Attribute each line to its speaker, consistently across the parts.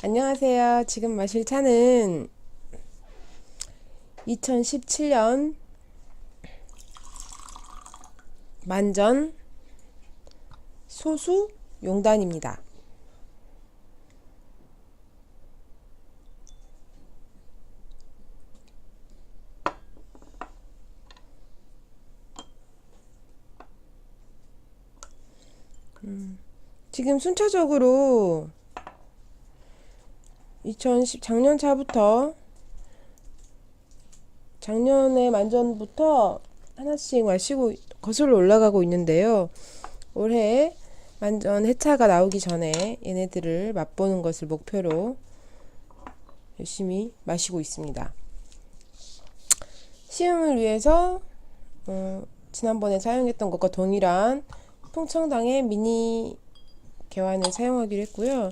Speaker 1: 안녕하세요. 지금 마실 차는 2017년 만전 소수 용단입니다. 지금 순차적으로 2010 작년 차부터 작년에 만전부터 하나씩 마시고 거슬러 올라가고 있는데요. 올해 만전 해차가 나오기 전에 얘네들을 맛보는 것을 목표로 열심히 마시고 있습니다. 시음을 위해서 지난번에 사용했던 것과 동일한 풍청당의 미니 개환을 사용하기로 했고요.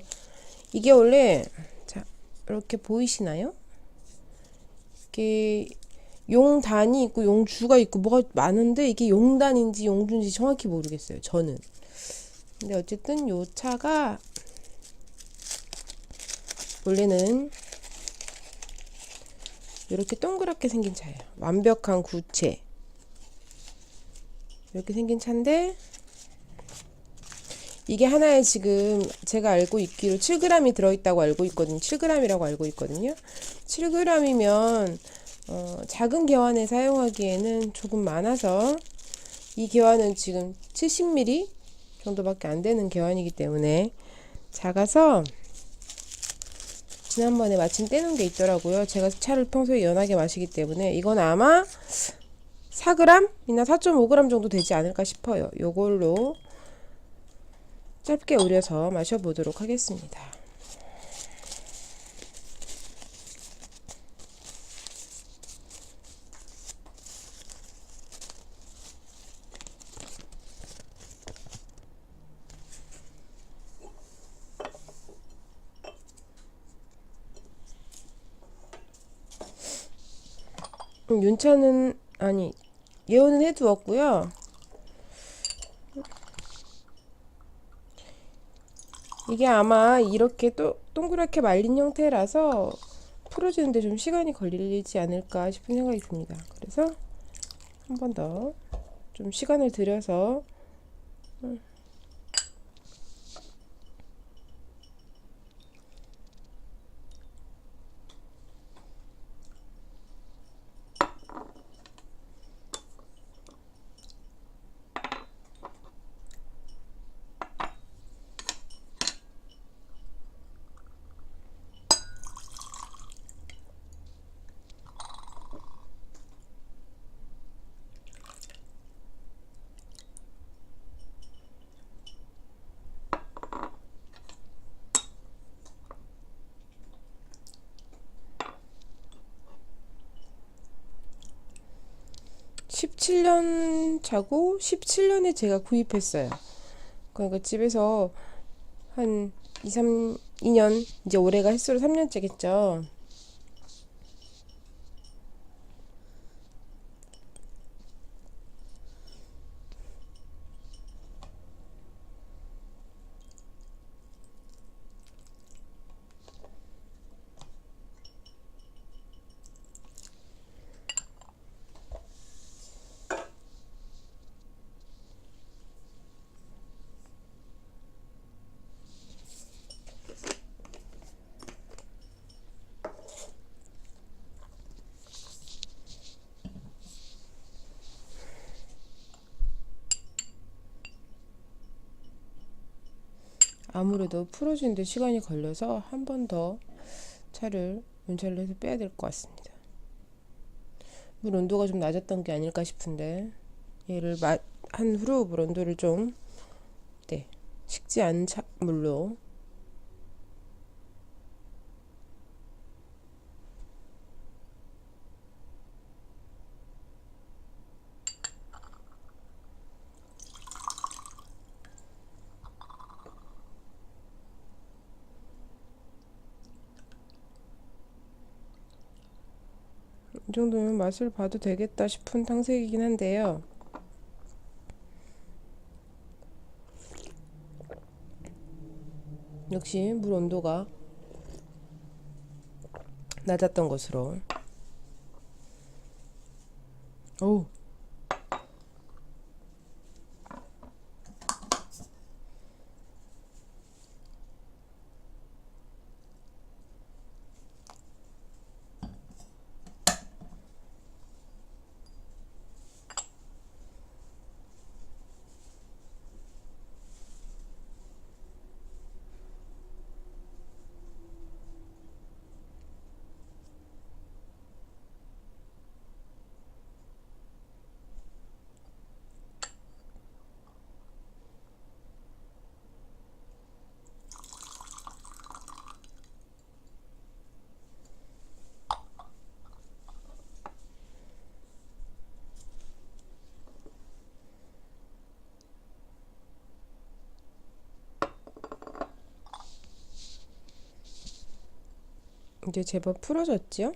Speaker 1: 이게 원래 자 이렇게 보이시나요? 이게 용단이 있고 용주가 있고 뭐가 많은데 이게 용단인지 용주인지 정확히 모르겠어요. 저는. 근데 어쨌든 요 차가 원래는 이렇게 동그랗게 생긴 차예요. 완벽한 구체. 이렇게 생긴 차인데 이게 하나에 지금 제가 알고 있기로 7g이 들어있다고 알고 있거든요. 7g이라고 알고 있거든요. 7g이면 작은 개환에 사용하기에는 조금 많아서 이 개환은 지금 70ml 정도밖에 안 되는 개환이기 때문에 작아서 지난번에 마침 떼놓은 게 있더라고요. 제가 차를 평소에 연하게 마시기 때문에 이건 아마 4g이나 4.5g 정도 되지 않을까 싶어요. 요걸로 짧게 우려서 마셔보도록 하겠습니다. 윤차는 아니 예온은 해두었고요. 이게 아마 이렇게 또 동그랗게 말린 형태라서 풀어지는데 좀 시간이 걸리지 않을까 싶은 생각이 듭니다. 그래서 한 번 더 좀 시간을 들여서 17년 차고 17년에 제가 구입했어요. 그러니까 집에서 한 2년 이제 올해가 햇수로 3년째겠죠. 아무래도 풀어주는데 시간이 걸려서 한 번 더 차를 윤차를 해서 빼야 될 것 같습니다. 물 온도가 좀 낮았던 게 아닐까 싶은데 얘를 한 후로 물 온도를 좀 식지 않은 물로 이 정도면 맛을 봐도 되겠다 싶은 탕색이긴 한데요. 역시 물 온도가 낮았던 것으로. 오, 이제 제법 풀어졌죠?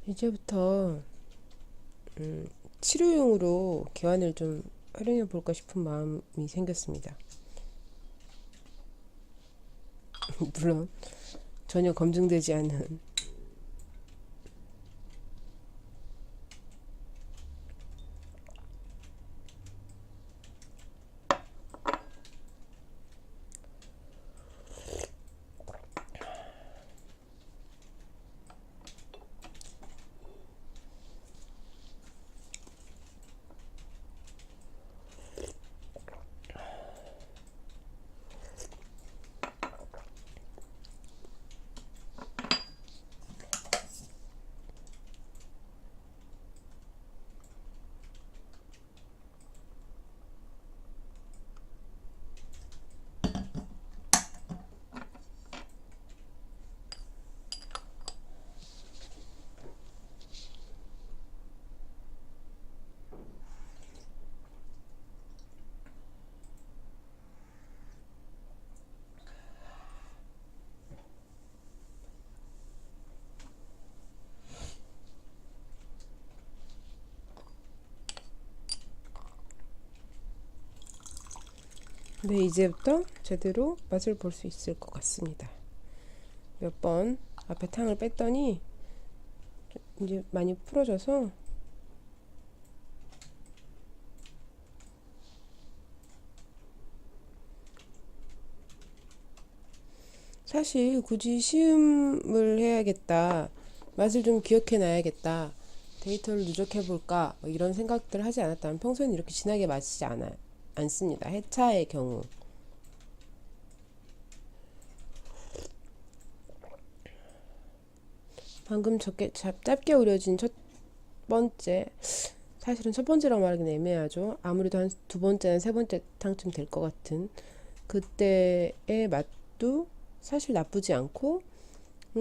Speaker 1: 이제부터 치료용으로 개환을 좀 활용해 볼까 싶은 마음이 생겼습니다. 물론 전혀 검증되지 않은 네, 이제부터 제대로 맛을 볼 수 있을 것 같습니다. 몇 번 앞에 탕을 뺐더니 이제 많이 풀어져서 사실 굳이 시음을 해야겠다, 맛을 좀 기억해 놔야겠다, 데이터를 누적해 볼까 뭐 이런 생각들 하지 않았다면 평소에는 이렇게 진하게 마시지 않습니다. 해차의 경우. 방금 짧게 우려진 첫 번째, 사실은 첫 번째라고 말하기는 애매하죠. 아무래도 한 두 번째나 세 번째 탕쯤 될 것 같은 그때의 맛도 사실 나쁘지 않고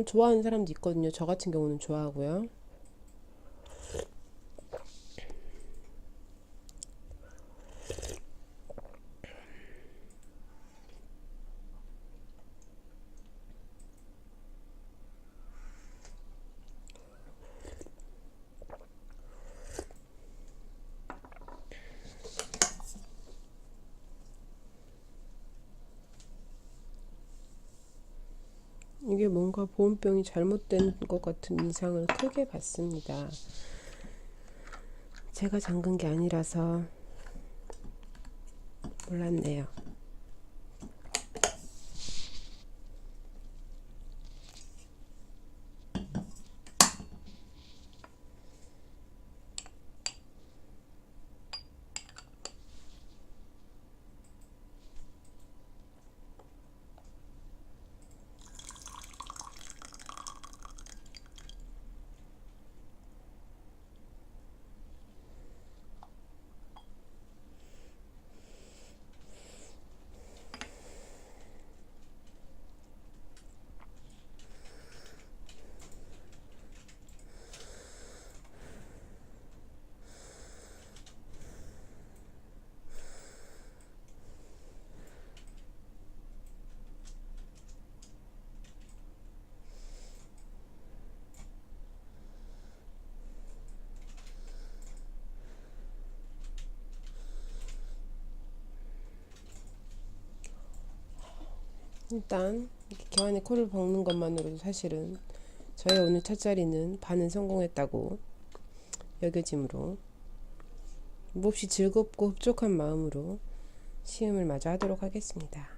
Speaker 1: 좋아하는 사람도 있거든요. 저 같은 경우는 좋아하고요. 이게 뭔가 보온병이 잘못된 것 같은 이상을 크게 받습니다. 제가 잠근 게 아니라서 몰랐네요. 일단 이렇게 겨안에 코를 박는 것만으로도 사실은 저의 오늘 첫 자리는 반은 성공했다고 여겨지므로 몹시 즐겁고 흡족한 마음으로 시음을 마저 하도록 하겠습니다.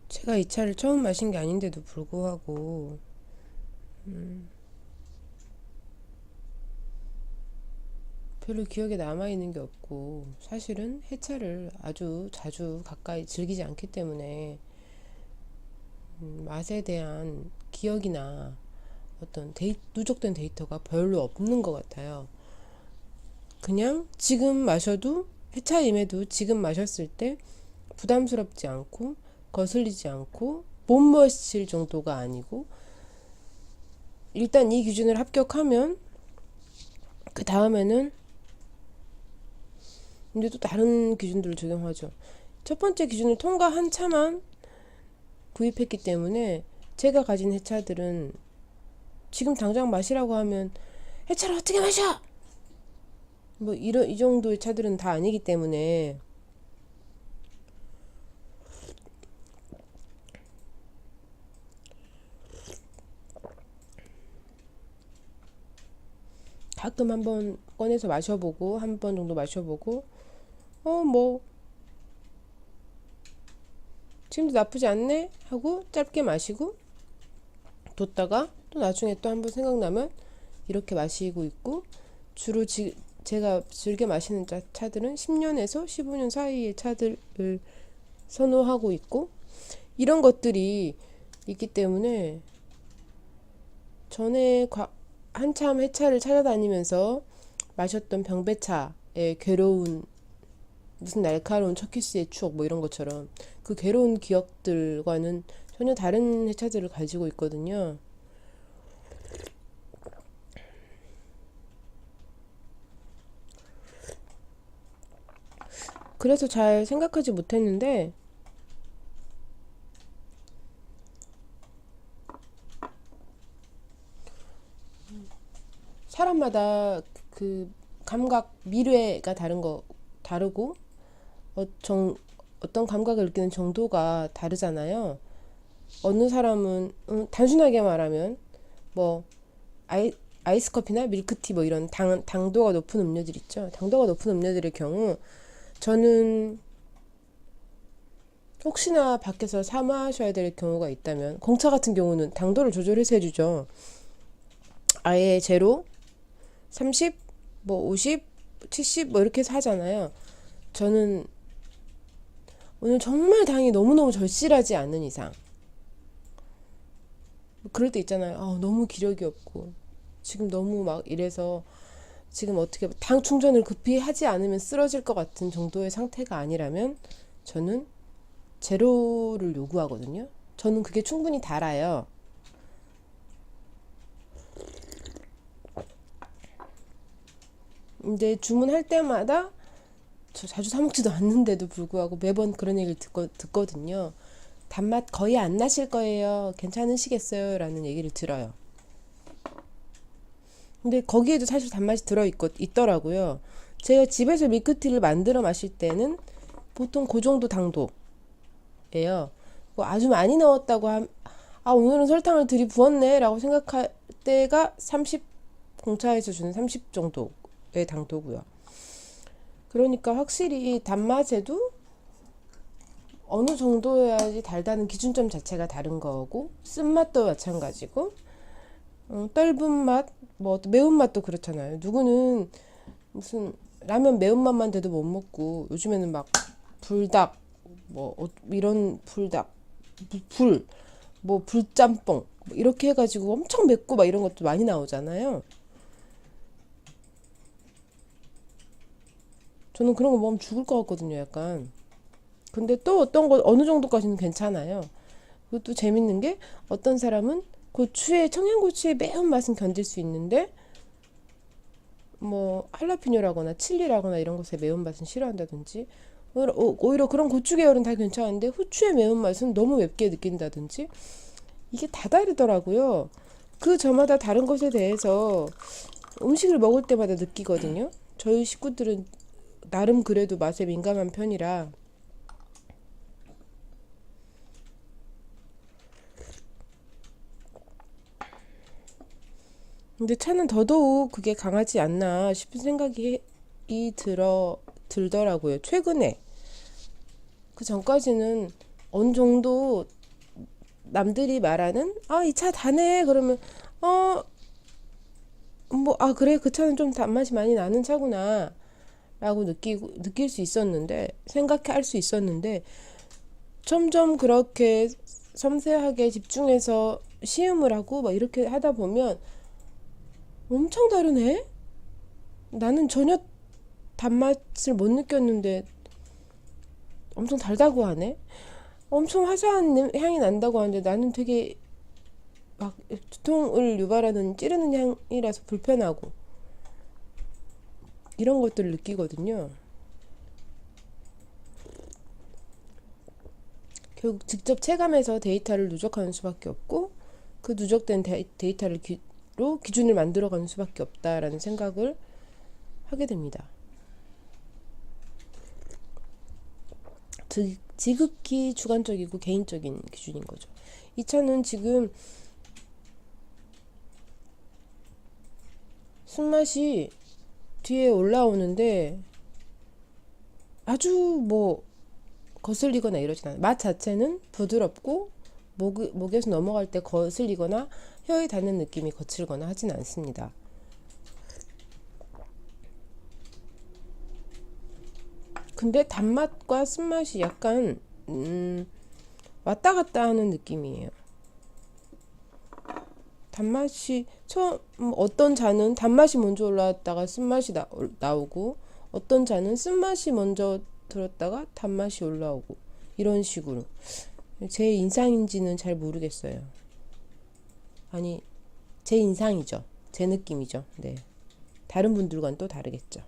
Speaker 1: 제가 이 차를 처음 마신 게 아닌데도 불구하고 별로 기억에 남아있는 게 없고 사실은 해차를 아주 자주 가까이 즐기지 않기 때문에 맛에 대한 기억이나 어떤 누적된 데이터가 별로 없는 것 같아요. 그냥 지금 마셔도 해차임에도 지금 마셨을 때 부담스럽지 않고 거슬리지 않고 못 마실 정도가 아니고 일단 이 기준을 합격하면 그 다음에는 이제 또 다른 기준들을 적용하죠. 첫 번째 기준을 통과한 차만 구입했기 때문에 제가 가진 해차들은 지금 당장 마시라고 하면 해차를 어떻게 마셔? 뭐 이 정도의 차들은 다 아니기 때문에 가끔 한번 꺼내서 마셔보고 한 번 정도 마셔보고 뭐 지금도 나쁘지 않네 하고 짧게 마시고 뒀다가 또 나중에 또 한번 생각나면 이렇게 마시고 있고 주로 제가 즐겨 마시는 차들은 10년에서 15년 사이의 차들을 선호하고 있고 이런 것들이 있기 때문에 전에 한참 해차를 찾아다니면서 마셨던 병배차의 괴로운 무슨 날카로운 첫 키스의 추억 뭐 이런 것처럼 그 괴로운 기억들과는 전혀 다른 해차들을 가지고 있거든요. 그래서 잘 생각하지 못했는데 사람마다 그 감각 미뢰가 다르고 어떤 감각을 느끼는 정도가 다르잖아요. 어느 사람은 단순하게 말하면 뭐 아이스 커피나 밀크티 뭐 이런 당도가 높은 음료들 있죠. 당도가 높은 음료들의 경우 저는 혹시나 밖에서 사 마셔야 될 경우가 있다면 공차 같은 경우는 당도를 조절해서 해주죠. 아예 제로, 30, 뭐 50, 70 뭐 이렇게 해서 하잖아요. 저는 오늘 정말 당이 너무너무 절실하지 않은 이상 그럴 때 있잖아요. 너무 기력이 없고 지금 너무 막 이래서 지금 어떻게 당 충전을 급히 하지 않으면 쓰러질 것 같은 정도의 상태가 아니라면 저는 제로를 요구하거든요. 저는 그게 충분히 달아요. 근데 주문할 때마다 저 자주 사 먹지도 않는데도 불구하고 매번 그런 얘기를 듣거든요. 단맛 거의 안 나실 거예요. 괜찮으시겠어요? 라는 얘기를 들어요. 근데 거기에도 사실 단맛이 있더라고요. 제가 집에서 밀크티를 만들어 마실 때는 보통 그 정도 당도예요. 뭐 아주 많이 넣었다고 오늘은 설탕을 들이부었네 라고 생각할 때가 30, 공차에서 주는 30 정도의 당도고요. 그러니까 확실히 단맛에도 어느 정도여야지 달다는 기준점 자체가 다른 거고, 쓴맛도 마찬가지고, 떫은 맛, 뭐 매운맛도 그렇잖아요. 누구는 무슨 라면 매운맛만 돼도 못 먹고, 요즘에는 막 불닭, 이런 불닭, 불, 뭐 불짬뽕 뭐 이렇게 해가지고 엄청 맵고 막 이런 것도 많이 나오잖아요. 저는 그런 거 먹으면 죽을 것 같거든요, 약간. 근데 또 어떤 거 어느 정도까지는 괜찮아요. 그것도 재밌는 게 어떤 사람은 청양고추의 매운 맛은 견딜 수 있는데 뭐 할라피뇨라거나 칠리라거나 이런 것의 매운맛은 싫어한다든지, 오히려 그런 고추 계열은 다 괜찮은데 후추의 매운맛은 너무 맵게 느낀다든지, 이게 다 다르더라고요. 그 저마다 다른 것에 대해서 음식을 먹을 때마다 느끼거든요. 저희 식구들은 나름 그래도 맛에 민감한 편이라. 근데 차는 더더욱 그게 강하지 않나 싶은 생각이 들더라고요. 최근에. 그 전까지는 어느 정도 남들이 말하는, 이 차 다네. 그러면, 그래. 그 차는 좀 단맛이 많이 나는 차구나. 라고 느낄 수 있었는데, 생각할 수 있었는데, 점점 그렇게 섬세하게 집중해서 시음을 하고 막 이렇게 하다 보면 엄청 다르네? 나는 전혀 단맛을 못 느꼈는데 엄청 달다고 하네? 엄청 화사한 향이 난다고 하는데 나는 되게 막 두통을 유발하는 찌르는 향이라서 불편하고 이런 것들을 느끼거든요. 결국 직접 체감해서 데이터를 누적하는 수밖에 없고, 그 누적된 데이터를 기준을 만들어가는 수밖에 없다라는 생각을 하게 됩니다. 지극히 주관적이고 개인적인 기준인 거죠. 이 차는 지금 술맛이 뒤에 올라오는데 아주 뭐 거슬리거나 이러진 않아요. 맛 자체는 부드럽고 목에서 넘어갈 때 거슬리거나 혀에 닿는 느낌이 거칠거나 하진 않습니다. 근데 단맛과 쓴맛이 약간 왔다 갔다 하는 느낌이에요. 단맛이 어떤 잔은 단맛이 먼저 올라왔다가 쓴맛이 나오고, 어떤 잔은 쓴맛이 먼저 들었다가 단맛이 올라오고, 이런 식으로. 제 인상인지는 잘 모르겠어요. 아니, 제 인상이죠. 제 느낌이죠. 네. 다른 분들과는 또 다르겠죠.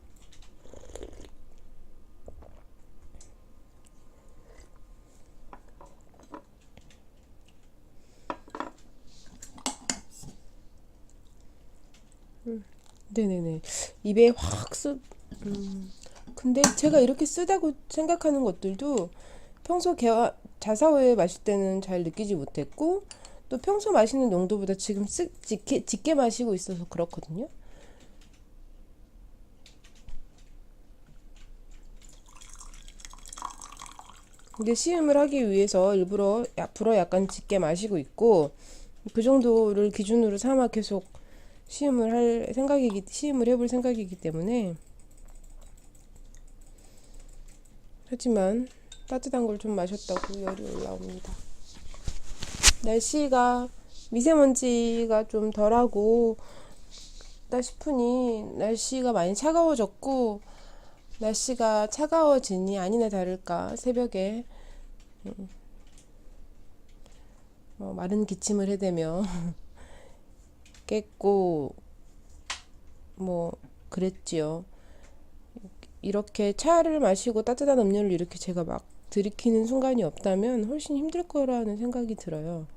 Speaker 1: 네네네. 입에 근데 제가 이렇게 쓰다고 생각하는 것들도 평소 자사오에 마실 때는 잘 느끼지 못했고, 또 평소 마시는 농도보다 지금 짙게 마시고 있어서 그렇거든요. 근데 시음을 하기 위해서 일부러 불어 약간 짙게 마시고 있고, 그 정도를 기준으로 삼아 계속 시음을 해볼 생각이기 때문에. 하지만 따뜻한 걸 좀 마셨다고 열이 올라옵니다. 날씨가 미세먼지가 좀 덜하고 다 싶으니 날씨가 많이 차가워졌고, 날씨가 차가워지니 아니나 다를까 새벽에 마른 기침을 해대며 깼고 그랬지요. 이렇게 차를 마시고 따뜻한 음료를 이렇게 제가 막 들이키는 순간이 없다면 훨씬 힘들 거라는 생각이 들어요.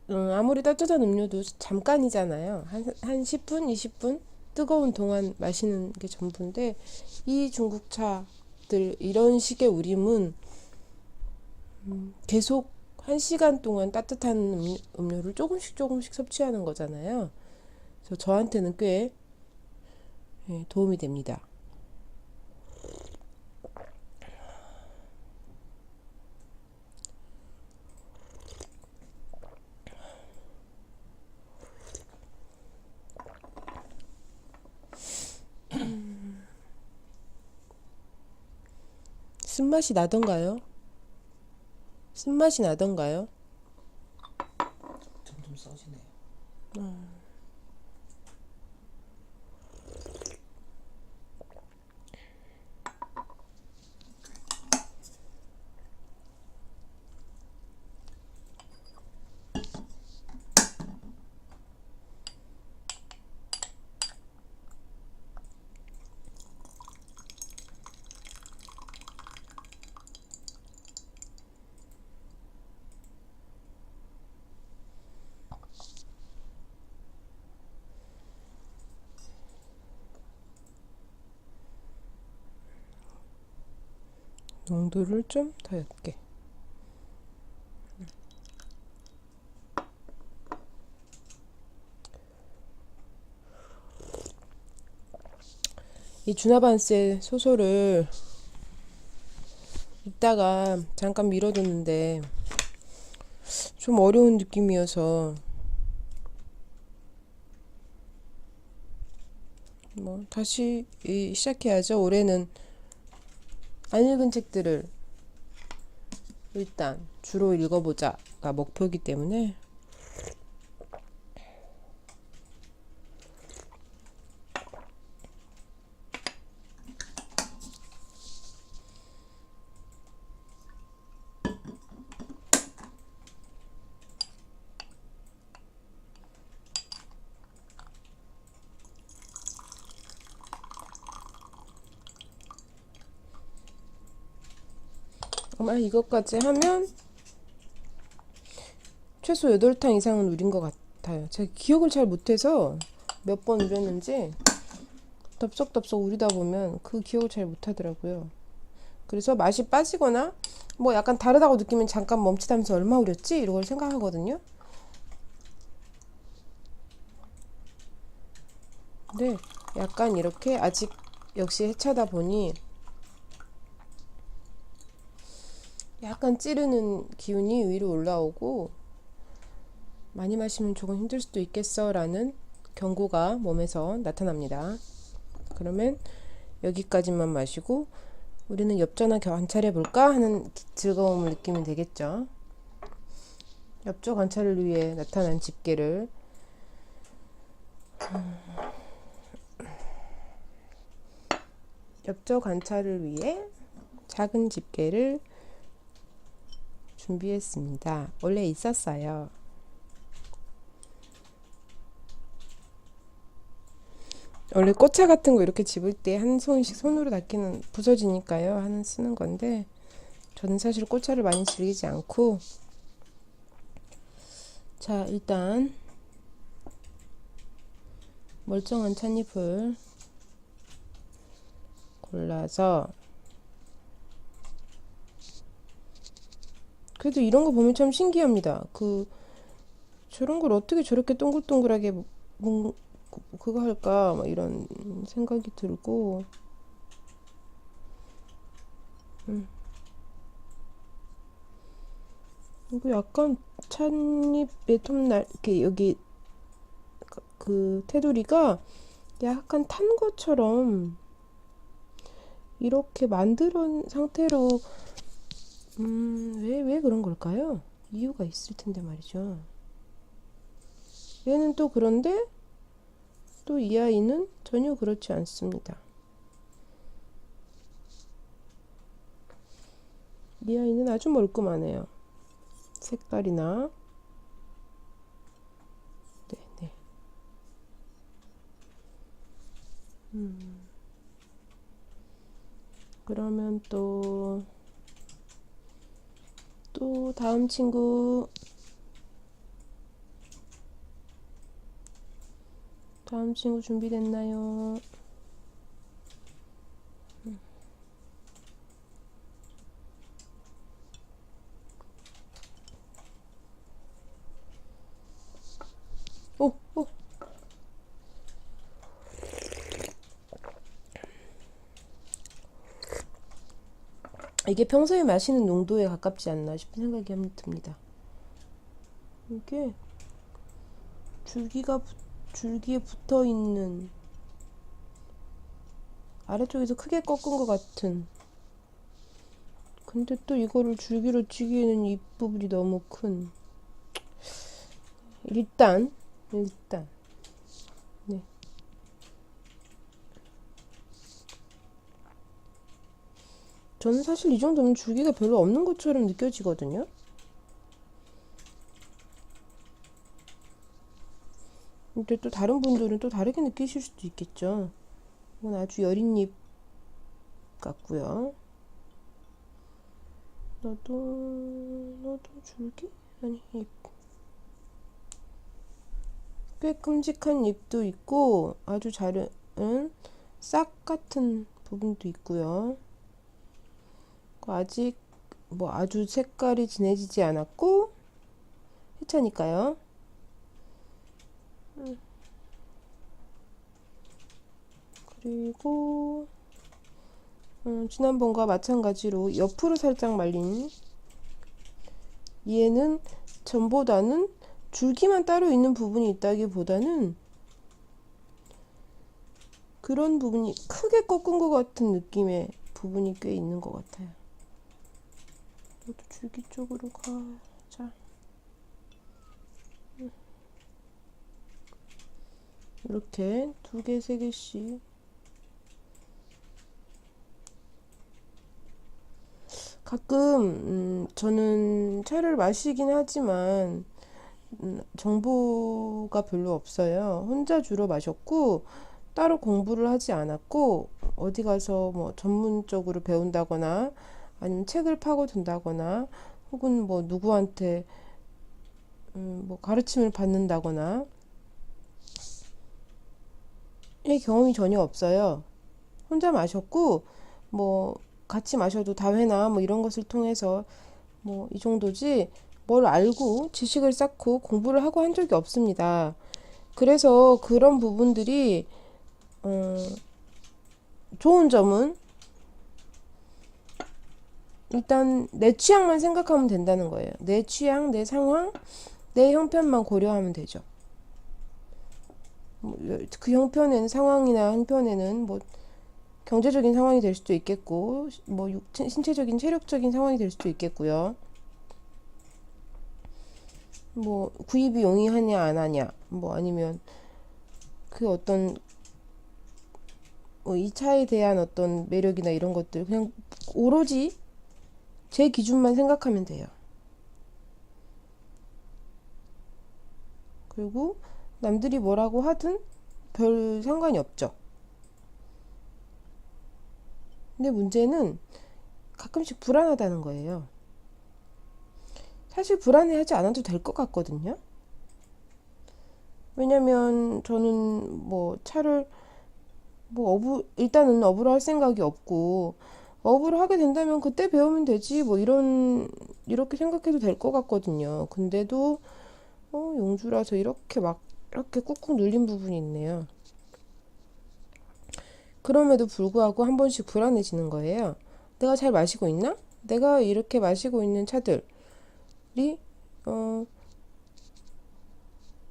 Speaker 1: 아무리 따뜻한 음료도 잠깐이잖아요. 한 10분, 20분 뜨거운 동안 마시는 게 전부인데 이 중국차들 이런 식의 우림은 계속 1시간 동안 따뜻한 음료를 조금씩 조금씩 섭취하는 거잖아요. 그래서 저한테는 꽤 도움이 됩니다. 쓴맛이 나던가요? 쓴맛이 나던가요?
Speaker 2: 점점 써지네요.
Speaker 1: 농도를 좀 더 옅게. 이 주나반스의 소설을 읽다가 잠깐 미뤄뒀는데 좀 어려운 느낌이어서 뭐 다시 시작해야죠. 올해는 안 읽은 책들을 일단 주로 읽어보자가 목표이기 때문에 아마 이것까지 하면 최소 8탕 이상은 우린 것 같아요. 제가 기억을 잘 못해서 몇 번 우렸는지 덥석덥석 우리다 보면 그 기억을 잘 못하더라고요. 그래서 맛이 빠지거나 뭐 약간 다르다고 느끼면 잠깐 멈칫하면서 얼마 우렸지? 이런 걸 생각하거든요. 근데 약간 이렇게 아직 역시 해차다 보니 약간 찌르는 기운이 위로 올라오고 많이 마시면 조금 힘들 수도 있겠어 라는 경고가 몸에서 나타납니다. 그러면 여기까지만 마시고 우리는 엽전화 관찰해 볼까 하는 즐거움을 느끼면 되겠죠. 엽조 관찰을 위해 나타난 집게를 엽조 관찰을 위해 작은 집게를 준비했습니다. 원래 있었어요. 원래 꽃차 같은 거 이렇게 집을 때 한 손씩 손으로 닦이는 부서지니까요. 하나 쓰는 건데 저는 사실 꽃차를 많이 즐기지 않고 자 일단 멀쩡한 찻잎을 골라서 그래도 이런 거 보면 참 신기합니다. 저런 걸 어떻게 저렇게 동글동글하게 그거 할까 막 이런 생각이 들고 이거 약간 찻잎의 톱날 이렇게 여기 그 테두리가 약간 탄 것처럼 이렇게 만드는 상태로 왜 그런 걸까요? 이유가 있을 텐데 말이죠. 얘는 또 그런데 또 이 아이는 전혀 그렇지 않습니다. 이 아이는 아주 멀끔하네요. 색깔이나 네네. 그러면 또 다음 친구 다음 친구 준비됐나요? 오, 오. 이게 평소에 마시는 농도에 가깝지 않나 싶은 생각이 듭니다. 이게 줄기에 붙어 있는 아래쪽에서 크게 꺾은 것 같은. 근데 또 이거를 줄기로 찌기에는 이 부분이 너무 큰. 일단 네. 저는 사실 이 정도면 줄기가 별로 없는 것처럼 느껴지거든요. 근데 또 다른 분들은 또 다르게 느끼실 수도 있겠죠. 이건 아주 여린 잎 같고요. 너도 줄기? 아니, 잎. 꽤 큼직한 잎도 있고 아주 자른 싹 같은 부분도 있고요. 아직 뭐 아주 색깔이 진해지지 않았고 해차니까요. 그리고 지난번과 마찬가지로 옆으로 살짝 말린, 얘는 전보다는 줄기만 따로 있는 부분이 있다기보다는 그런 부분이 크게 꺾은 것 같은 느낌의 부분이 꽤 있는 것 같아요. 너도 줄기 쪽으로 가자. 이렇게 2개, 3개씩. 가끔 저는 차를 마시긴 하지만 정보가 별로 없어요. 혼자 주로 마셨고 따로 공부를 하지 않았고 어디 가서 뭐 전문적으로 배운다거나 아니면 책을 파고든다거나 혹은 뭐 누구한테 뭐 가르침을 받는다거나 이 경험이 전혀 없어요. 혼자 마셨고 뭐 같이 마셔도 다회나 뭐 이런 것을 통해서 뭐 이 정도지 뭘 알고 지식을 쌓고 공부를 하고 한 적이 없습니다. 그래서 그런 부분들이 좋은 점은 일단 내 취향만 생각하면 된다는 거예요. 내 취향, 내 상황, 내 형편만 고려하면 되죠. 그 형편에는 상황이나 형편에는 뭐 경제적인 상황이 될 수도 있겠고 뭐 신체적인 체력적인 상황이 될 수도 있겠고요. 뭐 구입이 용이하냐 안 하냐 뭐 아니면 그 어떤 이 차에 대한 어떤 매력이나 이런 것들 그냥 오로지 제 기준만 생각하면 돼요. 그리고 남들이 뭐라고 하든 별 상관이 없죠. 근데 문제는 가끔씩 불안하다는 거예요. 사실 불안해하지 않아도 될 것 같거든요. 왜냐면 저는 뭐 차를 뭐 일단은 업으로 할 생각이 없고 업으로 하게 된다면 그때 배우면 되지 뭐 이렇게 생각해도 될 것 같거든요. 근데도 용주라서 이렇게 꾹꾹 눌린 부분이 있네요. 그럼에도 불구하고 한 번씩 불안해지는 거예요. 내가 잘 마시고 있나? 내가 이렇게 마시고 있는 차들이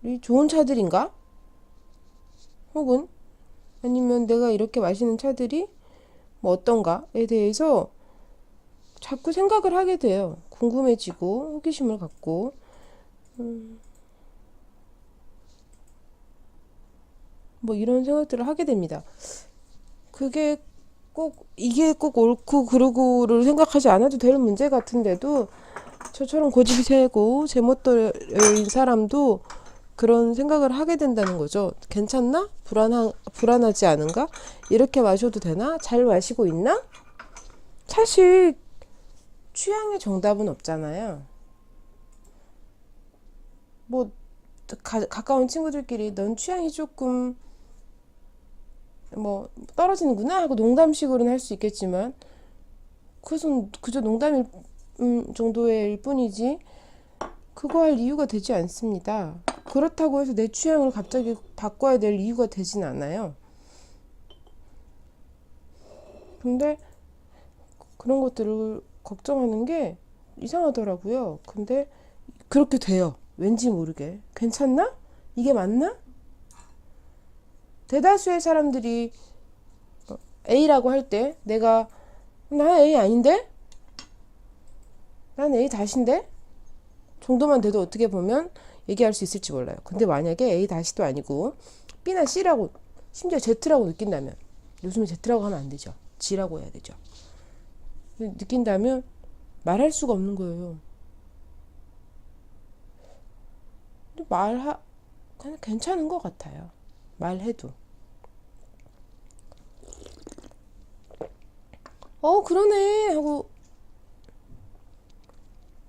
Speaker 1: 이 좋은 차들인가? 혹은 아니면 내가 이렇게 마시는 차들이 뭐 어떤가에 대해서 자꾸 생각을 하게 돼요. 궁금해지고 호기심을 갖고 뭐 이런 생각들을 하게 됩니다. 이게 꼭 옳고 그르고를 생각하지 않아도 될 문제 같은데도 저처럼 고집이 세고 제멋대로인 사람도 그런 생각을 하게 된다는 거죠. 괜찮나? 불안하지 않은가? 이렇게 마셔도 되나? 잘 마시고 있나? 사실 취향의 정답은 없잖아요. 뭐 가까운 친구들끼리 넌 취향이 조금 뭐 떨어지는구나 하고 농담식으로는 할 수 있겠지만 그것은 그저 농담일 정도일 뿐이지 그거 할 이유가 되지 않습니다. 그렇다고 해서 내 취향을 갑자기 바꿔야 될 이유가 되진 않아요. 근데 그런 것들을 걱정하는 게 이상하더라고요. 근데 그렇게 돼요. 왠지 모르게. 괜찮나? 이게 맞나? 대다수의 사람들이 A라고 할 때 내가 나 A 아닌데? 난 A 다시인데? 정도만 돼도 어떻게 보면 얘기할 수 있을지 몰라요. 근데 만약에 A 다시도 아니고 B나 C라고 심지어 Z라고 느낀다면 요즘에 Z라고 하면 안 되죠. G라고 해야 되죠. 느낀다면 말할 수가 없는 거예요. 근데 그냥 괜찮은 것 같아요. 말해도. 그러네 하고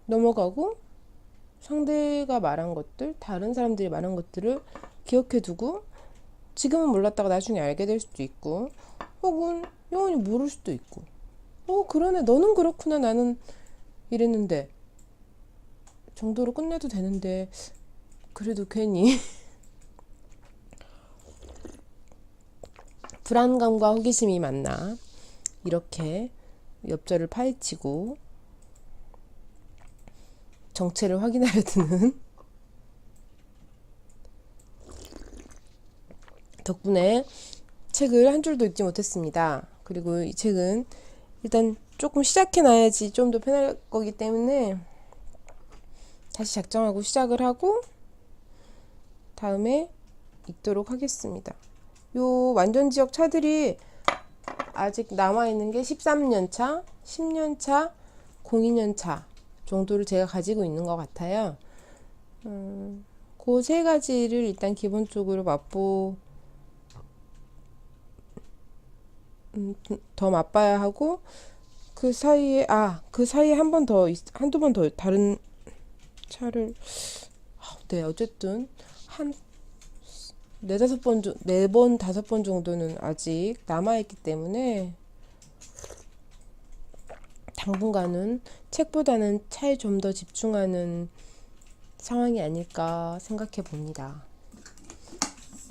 Speaker 1: 넘어가고 상대가 말한 것들, 다른 사람들이 말한 것들을 기억해 두고 지금은 몰랐다가 나중에 알게 될 수도 있고 혹은 영원히 모를 수도 있고 그러네 너는 그렇구나 나는 이랬는데 정도로 끝내도 되는데 그래도 괜히 불안감과 호기심이 만나 이렇게 엽전을 파헤치고 정체를 확인하려 드는 덕분에 책을 한 줄도 읽지 못했습니다. 그리고 이 책은 일단 조금 시작해놔야지 좀 더 편할 거기 때문에 다시 작정하고 시작을 하고 다음에 읽도록 하겠습니다. 요 완전 지역 차들이 아직 남아있는 게 13년 차, 10년 차, 02년 차 정도를 제가 가지고 있는 것 같아요. 그 세 가지를 일단 기본적으로 더 맛봐야 하고 그 사이에 한두 번 더 다른 차를 네 어쨌든 한 네 번 다섯 번 정도는 아직 남아있기 때문에 당분간은 책보다는 차에 좀 더 집중하는 상황이 아닐까 생각해 봅니다.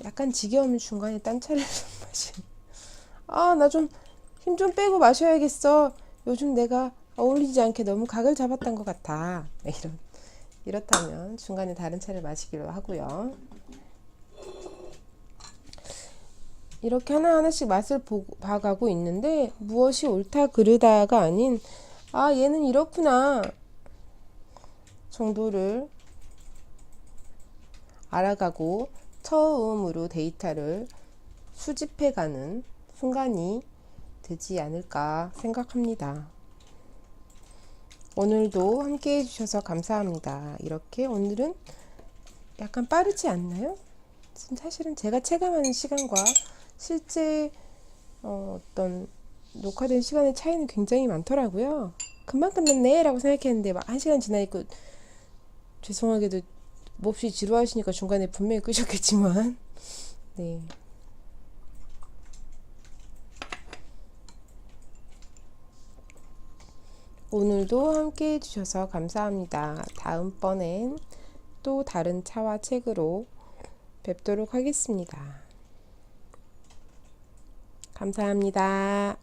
Speaker 1: 약간 지겨우면 중간에 딴 차를 좀 나 좀 힘 좀 빼고 마셔야겠어. 요즘 내가 어울리지 않게 너무 각을 잡았던 것 같아. 이렇다면 중간에 다른 차를 마시기로 하고요. 이렇게 하나하나씩 맛을 봐가고 있는데 무엇이 옳다 그르다가 아닌 얘는 이렇구나 정도를 알아가고 처음으로 데이터를 수집해가는 순간이 되지 않을까 생각합니다. 오늘도 함께 해주셔서 감사합니다. 이렇게 오늘은 약간 빠르지 않나요? 사실은 제가 체감하는 시간과 실제 어떤 녹화된 시간의 차이는 굉장히 많더라고요. 금방 끝났네 라고 생각했는데 막 1시간 지나 있고 죄송하게도 몹시 지루하시니까 중간에 분명히 끄셨겠지만 네. 오늘도 함께 해주셔서 감사합니다. 다음번엔 또 다른 차와 책으로 뵙도록 하겠습니다. 감사합니다.